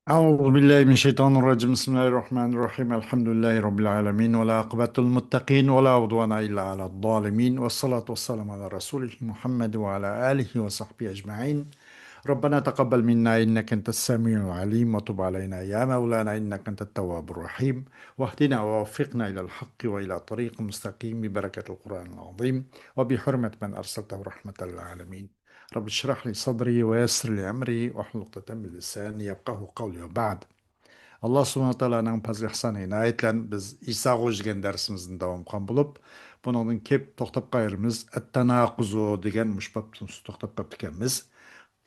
أعوذ بالله من الشيطان الرجيم. بسم الله الرحمن الرحيم. الحمد لله رب العالمين، ولا عقبة المتقين ولا عدوان إلا على الظالمين، والصلاة والسلام على رسوله محمد وعلى آله وصحبه أجمعين. ربنا تقبل منا إنك أنت السميع العليم، وتب علينا يا مولانا إنك أنت التواب الرحيم، واهدنا ووفقنا إلى الحق وإلى طريق مستقيم ببركة القرآن العظيم وبحرمة من أرسلته رحمة للعالمين. رب اشرح لي صدري ويسر لي أمري واحلل عقدة من لساني يفقهوا قولي. وبعد، Allah subhanahu wa ta'alaның пазыр ihsan инаятlan biz İsa degan darsimizden davom qilgan bo'lib, buningdan kep to'xtab qolganimiz at-tanaquzu degan mushbabdan to'xtab qolib ekanmiz.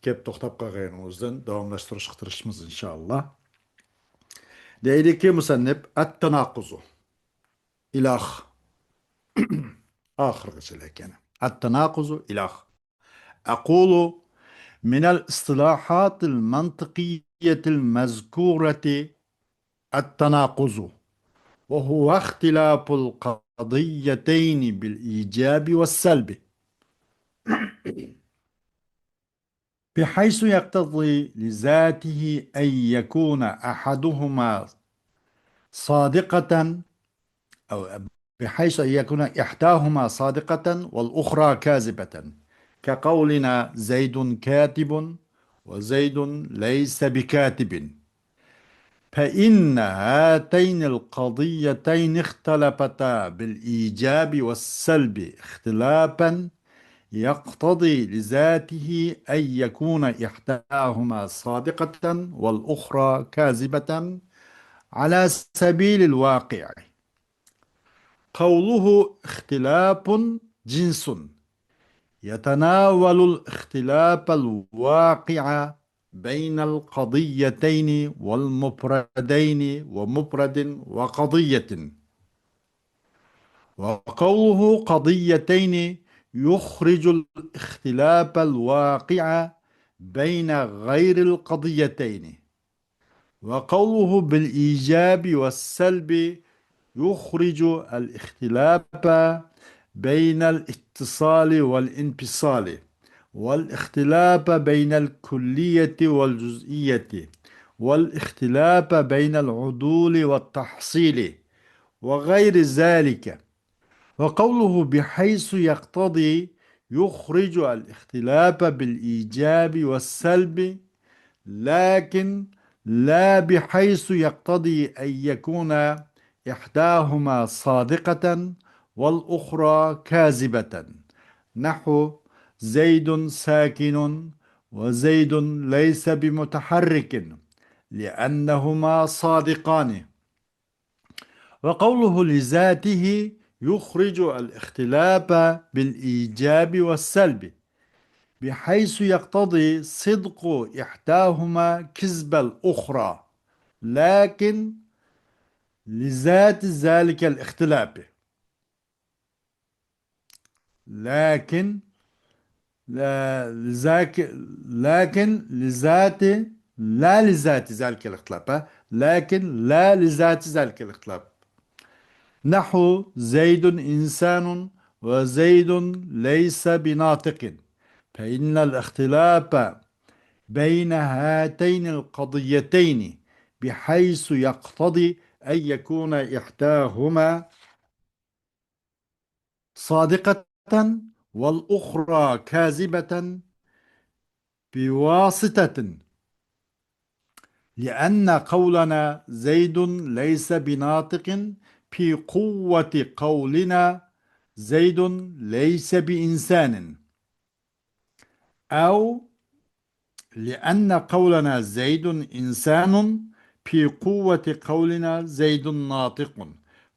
Kep to'xtab qolganimizdan davomlashtirishga tirishimiz inshaalloh. Deydiki musannif at-tanaquzu ilah oxirgacha ekan. At-tanaquzu ilah. Aqulu من الاصطلاحات المنطقية المذكورة التناقض، وهو اختلاف القضيتين بالإيجاب والسلب، بحيث يقتضي لذاته أن يكون أحدهما صادقة، أو بحيث أن يكون إحداهما صادقة والأخرى كاذبة، كقولنا زيد كاتب وزيد ليس بكاتب. فإن هاتين القضيتين اختلفتا بالإيجاب والسلب اختلافا يقتضي لذاته أن يكون إحداهما صادقة والأخرى كاذبة على سبيل الواقع. قوله اختلاف جنس يتناول الاختلاف الواقع بين القضيتين والمفردين ومفرد وقضية. وقوله قضيتين يخرج الاختلاف الواقع بين غير القضيتين. وقوله بالإيجاب والسلب يخرج الاختلاف بين الاتصال والانفصال، والاختلاف بين الكلية والجزئية، والاختلاف بين العدول والتحصيل وغير ذلك. وقوله بحيث يقتضي يخرج الاختلاف بالإيجاب والسلب، لكن لا بحيث يقتضي أن يكون إحداهما صادقة والأخرى كاذبة، نحو زيد ساكن وزيد ليس بمتحرك، لأنهما صادقان. وقوله لذاته يخرج الاختلاف بالإيجاب والسلب، بحيث يقتضي صدق إحداهما كذب الأخرى، لكن لذات ذلك الاختلاف، لكن لا لذاك لكن لذات لا لذات ذلك الاختلاف، لكن لا لذات ذلك الاختلاف. نحو زيد إنسان وزيد ليس بناطق، فإن الاختلاف بين هاتين القضيتين بحيث يقتضي أن يكون إحداهما صادقة والأخرى كاذبة بواسطة، لأن قولنا زيد ليس بناطق في قوة قولنا زيد ليس بإنسان، أو لأن قولنا زيد إنسان في قوة قولنا زيد ناطق،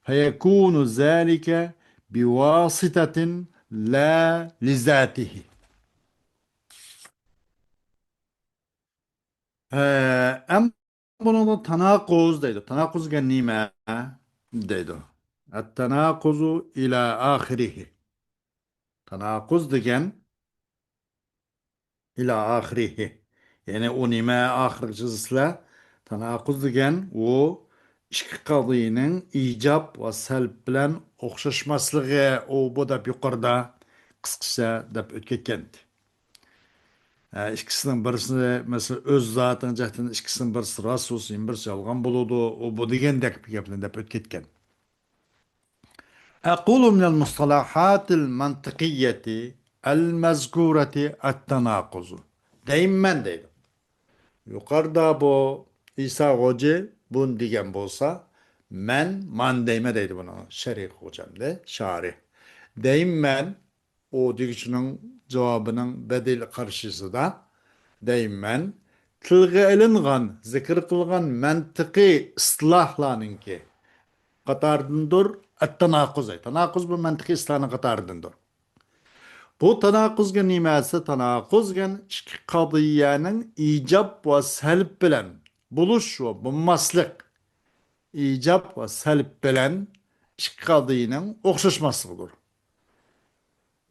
فيكون ذلك بواسطة لا لذاته. أم bunu tanakuz deydi. Tanakuz nime deydi. Et-tenakuzu ila ahirihi. Tanakuz degen ila ahirihi. Yani o nime ahir cızısla tanakuz degen o ikki qadiyinin icab va salb bilan o'xshashmasligi, o bu deb yuqorida qisqacha deb o'tgan. İkisining birisi mesela o'z zotini jihatdan ikkisining birisi rost bo'lsin, birisi yolg'on bo'ladi. U bu degandek gapni deb o'tib ketgan. أقول من المصطلحات المنطقية المذكورة التناقض. دايما deydi. Yukarıda bu İsa Hoca bunu diyen bolsa man deyme deydi buna. Şerih hocam de şarih. Deyim o digişinin cevabının bedel karşısı da deyim tilga ilingan, zikir kılgan mantıki ıslahlarınki Qatardandır at-tanaquz. Tanaquz bu mantiqiy islahning qatoridandir. Bu tanaquzga nimasi? Tanaquzga ikki qadiyaning ijob va salb bilan bo'lish va bo'lmaslik, ijob va salb bilan ikki qadiyaning o'xshashmasligidir.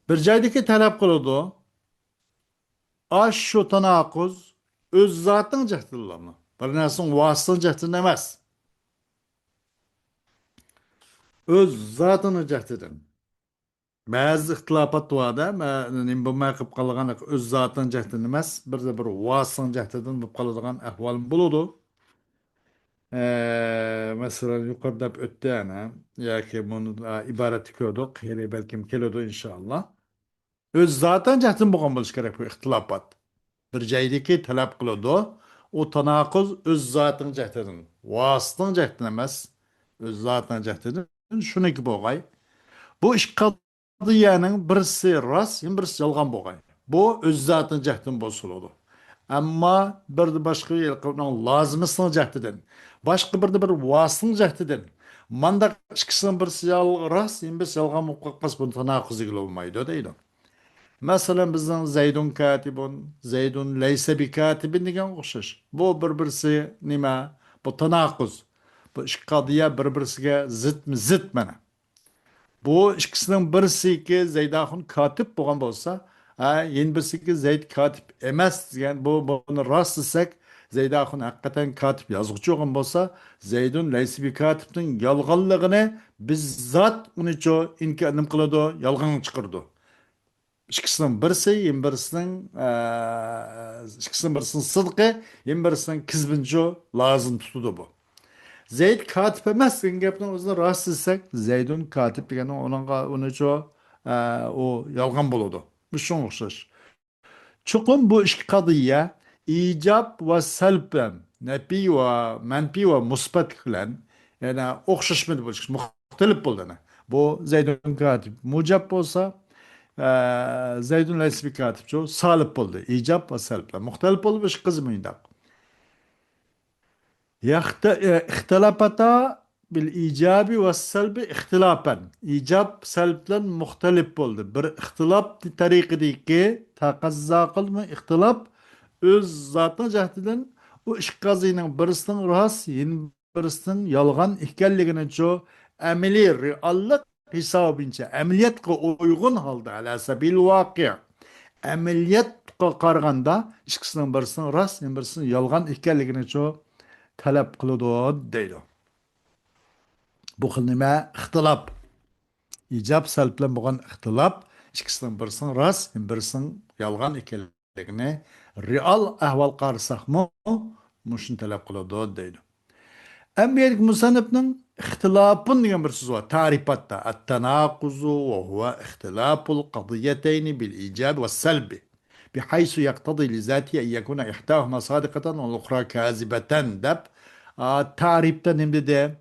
Bir joydagi talab qiladi, shu tanaquz o'z zotining jahdillarini, bir narsaning vositaning jahdidan emas. O'z zotining jahdidan. Bazı ixtilofat borda, men bo'lmay qilib qolgan o'z zotining jahdidan emas, bir vositaning jahdidan bo'lib qoladigan ahvol bo'ladi. Masalan, yuqorida o'tdi ana, yoki buni iborat ko'rdik, balkim keladi inshaalloh. O'z zotining jahdidan bo'lgan bo'lishi kerak bu ixtilofat. Bir joydagi talab qiladi, u tanaquz o'z zotining jahdidan, vositaning jahdidan emas, o'z zotining jahdidan shuniki bo'lg'ay. Bu ish qadiyaning birisi rost, birisi yolg'on bo'lgan. Bu o'z zotining jahdidan bo'lsa. Ammo bir boshqa lozimisining jahdidan, boshqa bir vositaning jahdidan. Manda ikkisining birisi rost, birisi yolg'on bo'lib qolsa, bu tanaquz bo'lmaydi deydi. Masalan, bizning Zaydun katibun, Zaydun laysa bi katibin degan o'xshash. Bu bir-birisi nima? Bu tanaquz. Bu ish qadiya bir-birisiga zid mana. Bu ikkisining birisiga Zaydaxun katib bo'lgan bo'lsa, yana birisiga Zayd katib emas degan buni rost desak, Zaydaxun haqiqatan katib yozuvchi bo'lgan bo'lsa, Zaydun laysa bi katibning yolg'onligini bizzat unicho inkor qiladi, yolg'on chiqardi. İkisining birisi, ikkisining birisining sidqi, birisining kizbincho lozim tutadi bu. Zayd katip emas degan gapni o'zini rost desak, Zaydun katip degani unicho o yolg'on bo'ladi. Bu shunga o'xshash. Chuqur bu ikki qadiya ijob va salb bilan, nafiy va manfiy va musbat bilan yana o'xshashmadi bo'lish, muxtalif bo'ldi. Bu Zaydun katib mujab bo'lsa, Zaydun laysa katibcho salib bo'ldi. Ijob va salb bilan muxtalif bo'lib ish qizmaydi. اختلافتا بالإيجاب والسلب اختلافا إيجاب سلبا مختلف بولد bir اختلاف طريقدaki taqazza qilma ixtilof o'z zotini jahdidan u ish qaziyning birisining rost, birisining yolg'on ekanligini amaliy reallik hisobincha amaliyotga uyg'un holda ala sabil voqea amaliyotga qaraganda ikkisining birisining rost, birisining yolg'on ekanligini talab qiladi deydi. Bu xil nima? Ixtilof. Ijob salb bilan bo'lgan ixtilof ikkisining birisining rost, birisining yolg'on ekanligini real ahvol qarasaqmi, shuni talab qiladi deydi. Amir musannifning ixtilofun degan bir so'z bor. Ta'rifatda at-tanaquzu va huwa ixtilaful qadiyatayn bil ijab va salbi. بحيث يقتضي لذاته أن يكون إحداهما صادقة والأخرى كاذبة دب تعريبتا نمدي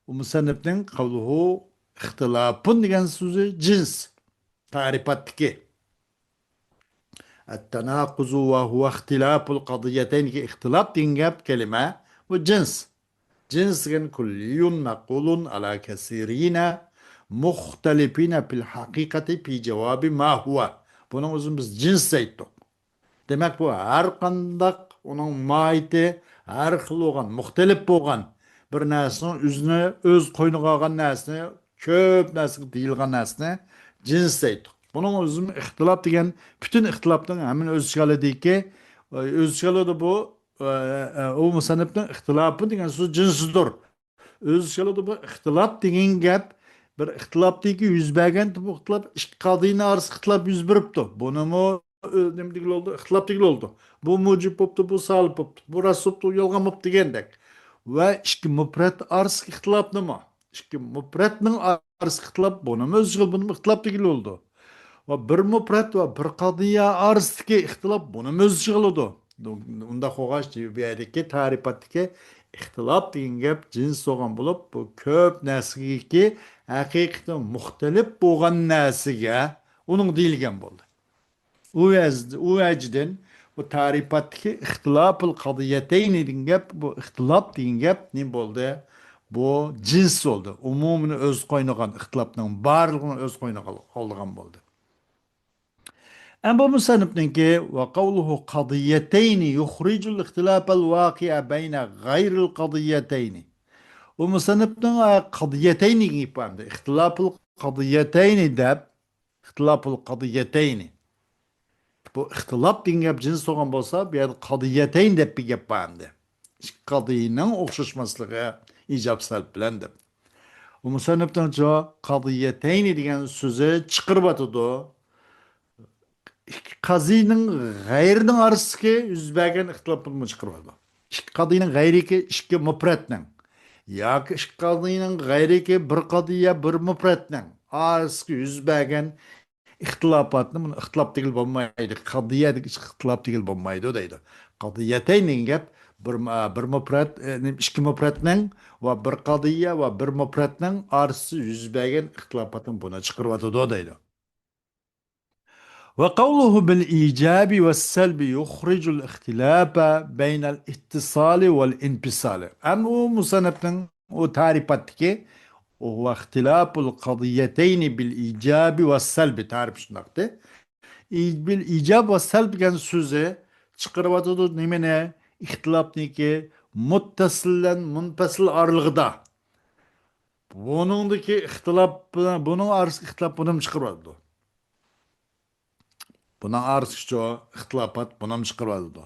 ومسنبتن قوله اختلاف ديگان سوزي جنس تعريباتك التناقض وهو اختلاف القضيتين اختلاف ديگاب كلمة وجنس جنس كلي مقول على كثيرين مختلفين في الحقيقة في جواب ما هو bunun uzun biz cins deydik. Demek bu her kandak onun maiti her xil olgan, muhtelif bolgan bir narsanın üzüne öz koyunu qalgan narsani, köp narsaga deyilgan narsani cins deydik. Bunun uzun ixtilaf degen bütün ixtilafdan hemen öz işgalediki öz işgalede bu o musannifning ixtilafı degen so'z jinsidir. Öz işgalede bu ixtilaf degen gap bir ixtilofdagi yuz bergan bu ixtilof ikki qadiyning orasida ixtilof yuz beribdi. Bunimi nima degil oldu? İhtilap degil oldu. Bu mucib boptu, bu salib boptu. Bu rast boptu, yolg'on boptu degandek. Va ikki mufrat arasındagi ixtilof nima? Ikki mufratning arasındagi ixtilof buni o'zg'il, buni ixtilof degil oldu. Va bir mufrat va bir qadiya arasidagi ixtilof buni o'zg'il oldu. Unda xo'gash bu yerdagi ta'rifatdagi ixtilof degan gap jins bo'lgan bo'lib, bu ko'p narsaga haqiqatan muxtalif bo'lgan narsaga uning deyilgan bo'ldi. U vecden bu tarifattaki ihtilafıl kadiyeteyni degan gap, bu ihtilaf degan gap ne bo'ldi? Bu cins oldu. Umumini öz qo'ynagan ihtilafning barligini öz qo'ynaga olgan bo'ldi. Ama bu musannifninki ve kavluhu kadiyeteyni yukhrijul ihtilafal vaki'a beyne gayril kadiyeteyni. Bu musannifning kadiyeteyni ifade. İhtilafıl kadiyeteyni deb, ihtilafıl kadiyeteyni. Bu ixtilof degan gap jins bo'lgan bo'lsa, bu yerda qadiyatayn deb bir gap bor endi. Ikki qadiyning o'xshashmasligi ijob salb bilan deb. U musannifdan qadiyatayn degan so'zi chiqarib o'tadi. Ikki qaziyning g'ayrining orasidagi yuz bergan ixtilofni chiqarib o'tadi. Ikki qadiyning g'ayriki ikki mufratning yoki ikki qadiyning g'ayriki bir qadiya bir mufratning orasiga yuz bergan ixtilopatni buni ixtilof degil bo'lmaydi. Qadiya degan ixtilof degil bo'lmaydi deydi. Qadiyatayn degan gap bir mufrat, ikki mufratning va bir qadiya va bir mufratning orasida yuz bergan ixtilopatni buni chiqarib o'tadi deydi. وقوله بالإيجاب والسلب يخرج الاختلاف بين الاتصال والانفصال. أما مصنفن وتعريفاتك وهو اختلاف القضيتين بالإيجاب والسلب تعرف شنقتي بالإيجاب والسلب كان سوزي çıkarıvatıdır nemene ihtilafniki muttasilen munfasil aralığıda bunundaki ihtilaf bunun arası ihtilaf bunu çıkarıvatıdır. Buna arası şu ihtilafat bunu çıkarıvatıdır.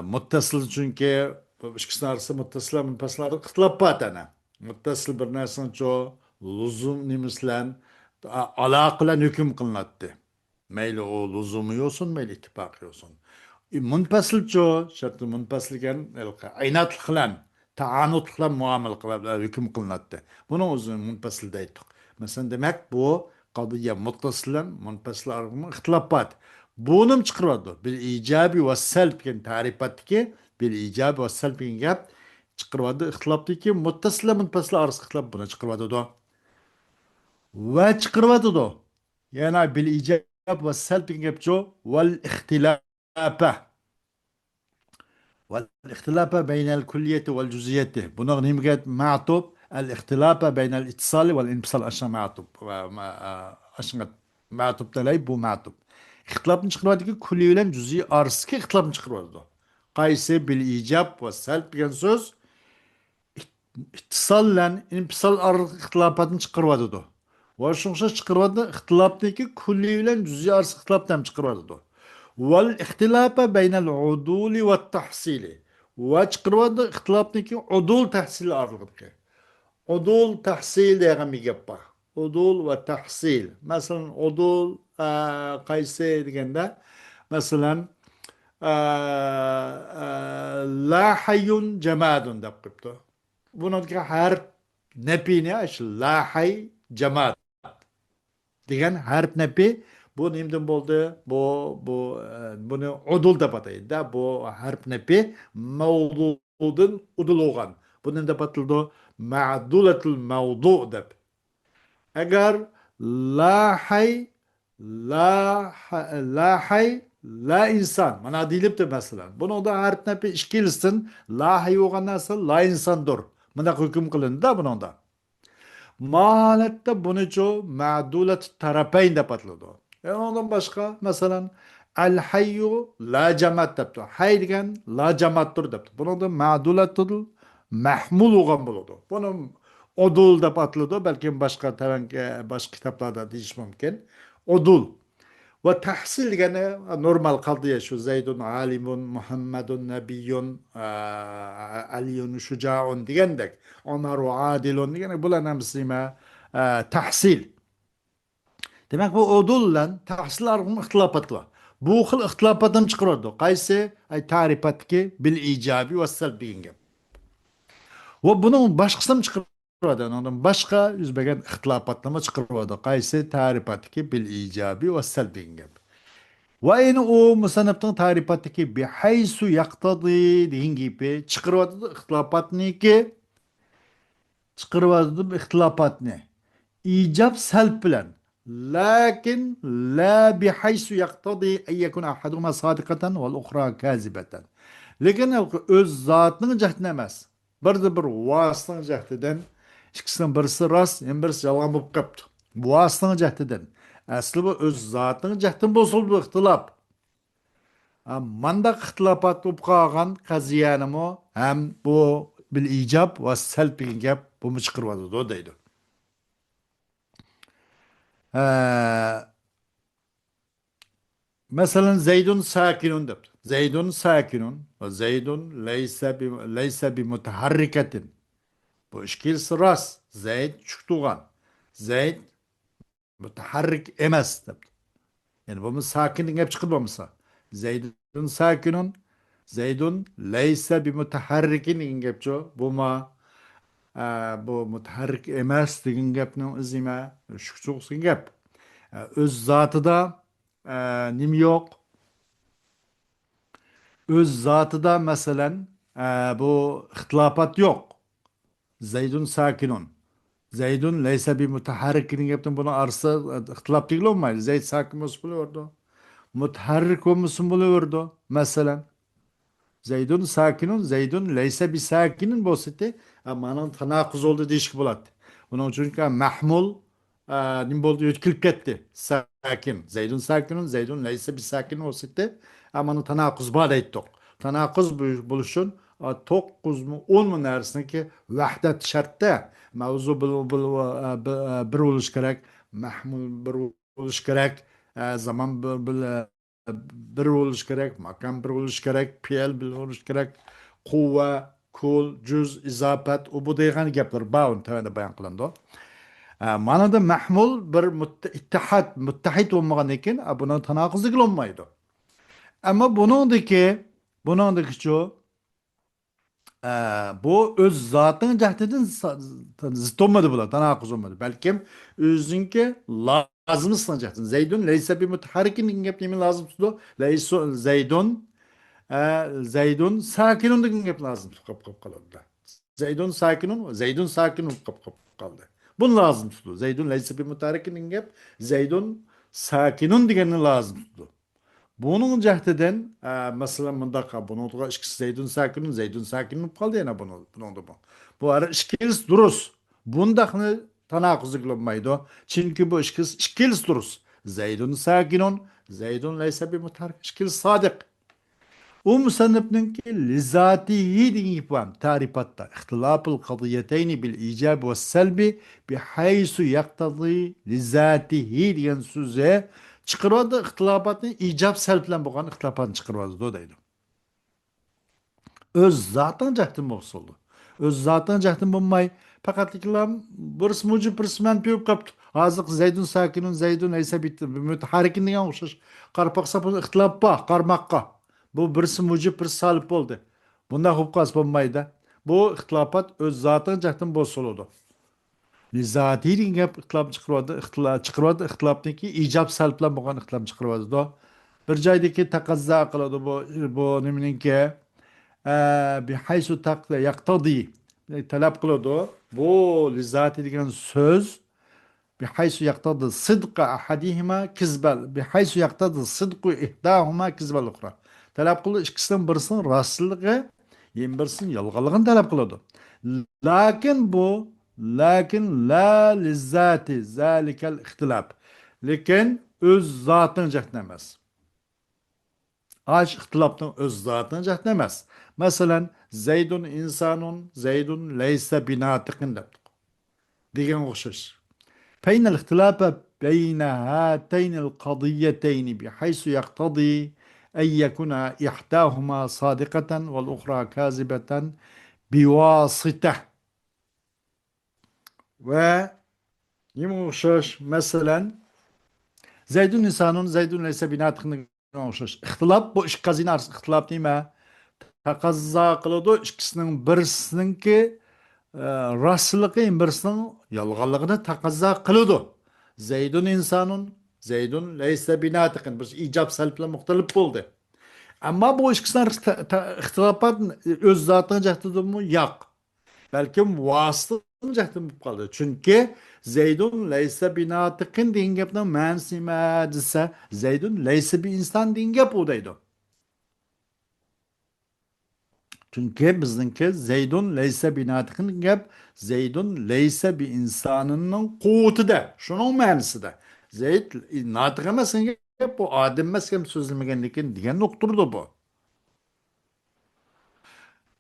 Muttasil çünkü ikisinin arası muttasilen munfasil aralığıda ihtilafat ana. Muttasil bir narsanın çoğu lüzum nimislen alaqılan hüküm kılınattı. Meyli o lüzumu olsun, meyli ittifakı olsun. Munfasil çoğu, şartı munfasilken aynat kılan, taanut kılan muamele kılan hüküm kılınattı. Bunu uzun munfasil deydik. Mesela demek bu kadıya muttasilen munfasil arasında ihtilafat. Bunu çıkarıyordu. Bir icabi ve selb tarifattaki bir icabi ve selb gap çıkarıyordu. İhtilaftaki muttasilen munfasil arasında ihtilaf buna çıkarıyordu. Ve çıkarıyordu. Yani bil icab ve selb gapço vel ihtilafe. والاختلاف بين الكلية والجزئية بنغ نيمجد معطوب الاختلاف بين الاتصال والانفصال عشان معطوب عشان معطوب تلاقي بو معطوب اختلاف نشكل ديك كلية ولا جزئي أرسك اختلاف نشكل واحد قايسة بالإيجاب والسلب بين سوز اتصال لان انفصال اختلافات نشكل واحد وشنش نشكل واحد اختلاف ديك كلية ولا جزئي أرسك اختلاف تام نشكل واحد والاختلاف بين العدول والتحصيل واشقرود اختلاف نيكي عدول تحصيل أرلغدك عدول تحصيل ديغم يجبا عدول وتحصيل مثلا عدول قيسي ديغندا مثلا لا حي جماد دقبتو بنودك حرف نبيني اش لا حي جماد degan harf nepi bu nimden bo'ldi buni udul deb ataydi bu harf nepi mavdudan udul bo'lgan bu nima deb atildi ma'dulatul mavdu deb agar la hay la hay la inson mana deyilibdi masalan buni da harf nepi ikkilisdan la hay bo'lgan narsa la insondir bunda hukm qilindi bunda Mahalette bunu çoğu ma'dulet tarapeyn de patladı. Ondan başka mesela el hayyu la cemaat depti. Hay degen la cemaattir depti. Bunu da ma'dulettir mahmul olan buludu. Bunu odul da patladı. Belki başka başka kitaplarda deyiş mümkün. Odul. Ve tahsil gene normal kadıya şu Zeydun alimun, Muhammedun nebiyyun, Aliyun şucaun digendek. Ömer adilun digene bulan hemsime tahsil. Demek bu odullan tahsil arqılıq ixtilopatlar. Bu xil ixtilopatdan chiqaradi. Qaysi ay ta'rifatki bil ijobiy va salbiy gap. Va buni boshqasini chiqaradi. Undan boshqa yuz bergan ixtilopatlarni chiqaradi. Qaysi ta'rifatki bil ijobiy va salbiy gap. Va endi u musannifning ta'rifatiki bi haysu yaqtadi degan gapi chiqaradi ixtilopatniki chiqaradi ixtilopatni. إيجاب سلب لكن لا بحيث يقتضي أن يكون أحدهما صادقة والأخرى كاذبة لكن öz zatının cəhdinə emas. Bir vasitənin cəhdidən ikisinin birisi rast, birisi yalan болып qaptı. Bu vasitənin cəhdidən. Əsli bu öz zatının cəhdin bozuldu ixtilap. Manda ixtilapat болып qalğan qaziyanımı həm bu bil icab və səlb degan gap bu mu çıxırvadı o deydi. Mesela Zeydun sakinun de. Zeydun sakinun ve Zeydun leyse bi mutaharriketin. Bu işkilsi rast. Zeyd çıktuğan. Zeyd mutaharrik emez de. Yani bu sakinlik hep çıkılmamışsa. Zeydun sakinun. Zeydun leyse bi mutaharrikin ingepço. Bu mutaharrik emez degan gapning izime şu gap. Öz zatıda nim yok. Öz zatıda meselen bu ihtilafat yok. Zeydun sakinun. Zeydun leyse bir mutaharrikin gapten bunu arsa ihtilaf değil olmaydı. Zeyd sakin olsun buluyordu. Mutaharrik olmasın buluyordu. Mesela Zeydun sakinun, Zeydun leyse bir sakinin bositi amanın tanakuz oldu değişik buladı. Bunun için ki mahmul nim boldu yütkülüp gitti. Sakin. Zeydun sakinun, Zeydun leyse bir sakin bositi amanın tanakuz bağda ettik. Tanakuz buluşun tokkuz mu 10 mu neresindeki vahdet şartta mevzu bir oluş gerek, mahmul bir oluş gerek, zaman bir bo'lish kerak, makon bir bo'lish kerak, fe'l bir bo'lish kerak, quvva, kul, juz, izofat, u bu degan gaplar bor tavanda bayon qilindi. Mana da mahmul bir muttahid bo'lmagan ekan, buni tanaquzlik olmaydi. Ammo buningdiki shu bu o'z zotining jahdidan zid olmadi bular, tanaquz olmadi. Balkim o'ziniki lazım ısınacaksın. Zeydun leyse bir mutaharrikin degan gap nima lazım tutdu? Zeydun sakinun degan gap lazım tutib qoladi. Zeydun sakinun qolib qoldi. Buni lazım tutdu. Zeydun leyse bir mutaharrikin degan gap Zeydun sakinun deganni lazım tutdu. Bunun cəhdidən məsələn bundaqa bunun ikisi Zeydun sakinun qaldı yana bunun da bu. Bu ara ikisi durus. Bundaqını tanaquzlik olmaydı. Çünkü bu ikisi durus. Zeydun sakinun, Zeydun leyse bir mutarrik. İkisi sadık. O musannifninki lizatihi degan gap var ta'rifatda. İhtilaful qadiyeteyni bil icab ve selbi bihaysu yaqtadi lizatihi degan so'zi chiqaradi ixtilopatni ijob salb bilan bo'lgan ixtilopatni chiqaradi deydi. Öz zaten cahdim bo'ldi. Öz zaten cahdim bo'lmay faqatliklam birisi mujib birisi manfiy bo'lib qolibdi. Hozir Zeydun sakinun, Zeydun esa bitta mutaharrikin degan o'xshash qarpoqsa bu ixtilof bor qarmoqqa. Bu birisi mujib birisi salib bo'ldi. Bunda bo'lib qolsa bo'lmaydi. Bu ixtilofat öz zaten cahdim bo'ldi. Lizati degan gap ixtilof chiqaradi, ixtilofniki ijob salb bilan bo'lgan ixtilof chiqaradi. Bir joydagi taqazzo qiladi bu nimaninki bihaysu taqda yaqtadi talab qiladi. Bu lizati degan so'z bihaysu yaqtadi sidqa ahadihima kizbal bihaysu yaqtadi sidqu ihdahuma kizbal ukhra. Talab qiladi ikkisidan birisinin rostligi, birisinin yolg'onligini talab qiladi. Lakin la lizzati zalikal ixtilaf. Lekin öz zatini cəhdindən emas. Aş ixtilafning öz zatini cəhdindən emas. Masalan, Zeydun insanun, Zeydun leyse binatiqin degan o'xshash. فإن الاختلاف بين هاتين القضيتين بحيث يقتضي أن يكون إحداهما صادقة والأخرى كاذبة بواسطة. Ve yine o'xshash masalan Zeydun insanın Zeydun leyse binatiqin o'xshash. Ixtilof bu ikki qazina orasida ixtilof nima? Taqozo qiladi ikkisining birisininki rostligi, birisining yolg'onligini taqozo qiladi. Zeydun insanın Zeydun leyse binatiqin bir ijob salb bilan muxtalif bo'ldi. Ammo bu ikkisining ixtilofat o'z zotiga jahdidimi? Yo'q. Balkim vosita jahdim bo'lib qoldi. Chunki Zeydun laysa binatiqin degan gapning ma'nosi nima desa, Zeydun laysa bi inson degan gap u deydi. Chunki bizningki Zeydun laysa binatiqin degan gap Zeydun laysa bi insonining quvvatida, shuning ma'nosida. Zeyd notiq emas degan gap bu odam emas ham so'zlamaganlikin degan nuqturdi bu.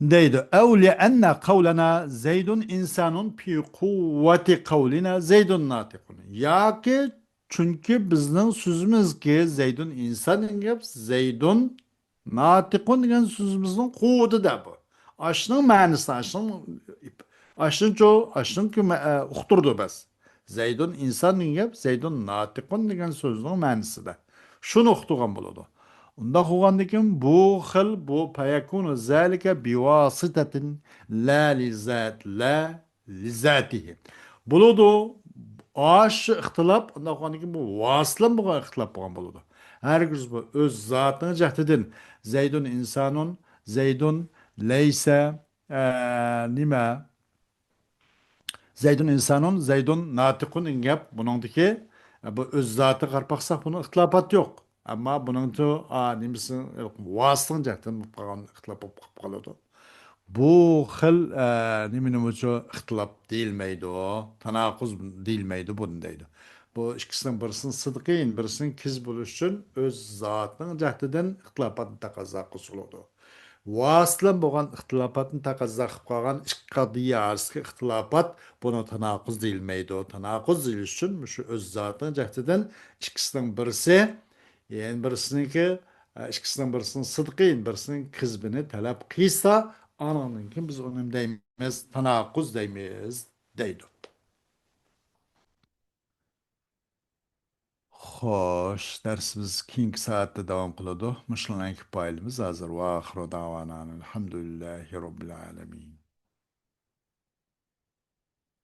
Deydi. Ev li'enne kavlena Zeydun insanun fi kuvveti kavlina Zeydun natikun. Ya ki çünkü bizning so'zimiz ki Zeydun inson deb Zeydun natikun degan so'zimizning quvvatida bu. Ashning ma'nosi, ashning uqtirdi bas. Zeydun inson deb Zeydun natikun degan so'zning ma'nosida. Shuni uqtirgan bo'ladi. Unda qilgandan bu xil bu payakunu zalika bivasitatin la lizat la lizatihi. Buludu aş ixtilop unda qilgandan bu vaslan bo'lgan ixtilop bo'lgan bo'ladi. Hargiz bu o'z zotini jahtidan Zeydun insonun Zeydun laysa nima Zeydun insanın, Zeydun natikun in gap buningdiki bu o'z zoti qarab baqsaq buni ixtilofat yo'q. Ammo buning to nimasi vasitning jahdan bo'lib qolgan ixtilof bo'lib qoladi. Bu xil nimani o'sha ixtilof deyilmaydi, tanaquz deyilmaydi buni deydi. Bu ikkisining birisining sidqin, birisining kiz bo'lishi uchun o'z zotining jahdidan ixtilofat taqozo qiladi. Vasılan bo'lgan ixtilofotni taqozo qilib qolgan ikki qadriya orasidagi ixtilofot buni tanaquz deyilmaydi. Tanaquz deyilish uchun shu o'z zotining jahdidan ikkisining birisi, yani birisiniki ikkisining birisining sidqin, birisining kizbini talab qilsa, ananınki biz onu deymiz, tanaquz deymiz deydi. Xo'sh, darsimiz keyingi soatda davom qiladi. Mushlarning kifoyalimiz hozir va axiru da'vanan alhamdulillahi robbil alamin.